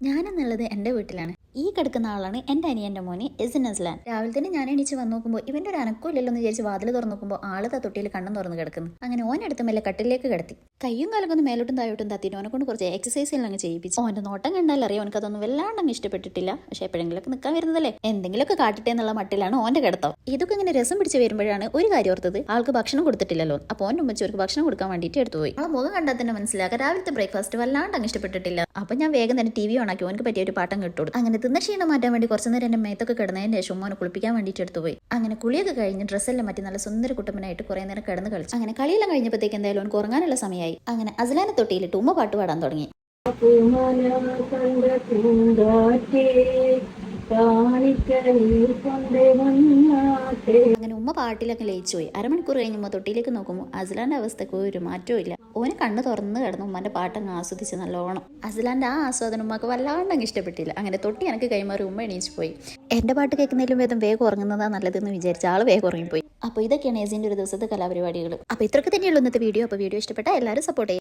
ഞാനെന്നുള്ളത് എൻ്റെ വീട്ടിലാണ്. ഈ കിടക്കുന്ന ആളാണ് എൻ്റെ അനിയൻ്റെ മോന് എസിൻ അസ്ലാൻ. രാവിലെ തന്നെ ഞാൻ എണീച്ച് വന്ന് നോക്കുമ്പോൾ ഇവൻ്റെ ഒരു അനക്കോ ഇല്ലല്ലോ എന്ന് വിചാരിച്ച് വാതിൽ തുറന്നു നോക്കുമ്പോൾ ആള് തൊട്ടിയിൽ കണ്ണും തുറന്ന് കിടക്കുന്നു. അങ്ങനെ ഓനെടുത്ത് മെല്ലെ കട്ടിലേക്ക് കിടത്തി കയ്യും കാലൊക്കെ മേലോട്ടും താഴോട്ടും തത്തിയിട്ട് ഓനെ കൊണ്ട് കുറച്ച് എക്സസൈസ് എല്ലാം ചെയ്യിപ്പിച്ചു. ഓൻ്റെ നോട്ടം കണ്ടാൽ അറിയാം ഓനക്ക് അതൊന്നും വല്ലാണ്ടങ്ങ് ഇഷ്ടപ്പെട്ടിട്ടില്ല. പക്ഷെ എപ്പോഴെങ്കിലൊക്കെ നിൽക്കാൻ വരുന്നതല്ലേ, എന്തെങ്കിലുമൊക്കെ കാട്ടിട്ടെ എന്നുള്ള മട്ടിലാണ് ഓൻ്റെ കിടത്തം. ഇതൊക്കെ ഇങ്ങനെ രസം പിടിച്ച് വരുമ്പോഴാണ് ഒരു കാര്യം ഓർത്തത്, ആൾക്ക് ഭക്ഷണം കൊടുത്തിട്ടില്ലല്ലോ. അപ്പോൾ ഓൻ്റെ ഉമ്മച്ചവർക്ക് ഭക്ഷണം കൊടുക്കാൻ വേണ്ടിയിട്ട് എടുത്തുപോയി. ആ മുഖം കണ്ടാൽ തന്നെ മനസ്സിലാക്കുക രാവിലത്തെ ബ്രേക്ക്ഫാസ്റ്റ് വല്ലാണ്ട് അങ്ങ് ഇഷ്ടപ്പെട്ടിട്ടില്ല. അപ്പോൾ ഞാൻ വേഗം തന്നെ TV ഓണാക്കി ഓനക്ക് പറ്റിയ ഒരു പാട്ടം കിട്ടും. അങ്ങനെ തിന്ന ക്ഷീണം മാറ്റാൻ വേണ്ടി കുറച്ചു നേരം എൻ്റെ മേത്തൊക്കെ കിടന്നതിന് ശേഷം മോനെ കുളിപ്പിക്കാൻ വേണ്ടിയിട്ട് എടുത്തുപോയി. അങ്ങനെ കുളിയൊക്കെ കഴിഞ്ഞ് ഡ്രസ്സെല്ലാം മാറ്റി നല്ല സുന്ദര കുട്ടപ്പനായിട്ട് കുറേ നേരം കിടന്ന് കളിച്ചു. അങ്ങനെ കളിയെല്ലാം കഴിഞ്ഞപ്പോഴത്തേക്ക് എന്തായാലും ഓനക്ക് ഉറങ്ങാനുള്ള സമയമായി. അങ്ങനെ അസ്ലാനെ തൊട്ടിയിലിട്ട് ഉമ്മ പാട്ട് പാടാൻ തുടങ്ങി. അങ്ങനെ ഉമ്മ പാട്ടിലൊക്കെ ലയിച്ചു പോയി. അരമണിക്കൂർ കഴിഞ്ഞ് ഉമ്മ തൊട്ടിയിലേക്ക് നോക്കുമ്പോൾ അസ്ലാന്റെ അവസ്ഥക്ക് ഒരു മാറ്റവും ഇല്ല. ഓന് കണ്ണ് തുറന്ന് കിടന്ന് ഉമ്മന്റെ പാട്ടങ്ങ് ആസ്വദിച്ച് നല്ലോണം. അസ്ലാന്റെ ആ ആസ്വാദനം ഉമ്മക്ക് വല്ലാണ്ടങ്ങ് ഇഷ്ടപ്പെട്ടില്ല. അങ്ങനെ തൊട്ടി എനിക്ക് കൈമാറി ഉമ്മ എണീച്ചു പോയി. എന്റെ പാട്ട് കേൾക്കുന്നതിലും വേഗം ഉറങ്ങുന്നതാ നല്ലതെന്ന് വിചാരിച്ച ആള് വേഗം ഉറങ്ങിപ്പോയി. അപ്പോൾ ഇതൊക്കെയാണ് എസിന്റെ ഒരു ദിവസത്തെ കലാപരിപാടികൾ. അപ്പോൾ ഇത്രയൊക്കെ തന്നെയുള്ളൂ ഇന്നത്തെ വീഡിയോ. അപ്പോൾ വീഡിയോ ഇഷ്ടപ്പെട്ടാൽ എല്ലാവരും സപ്പോർട്ട് ചെയ്യും.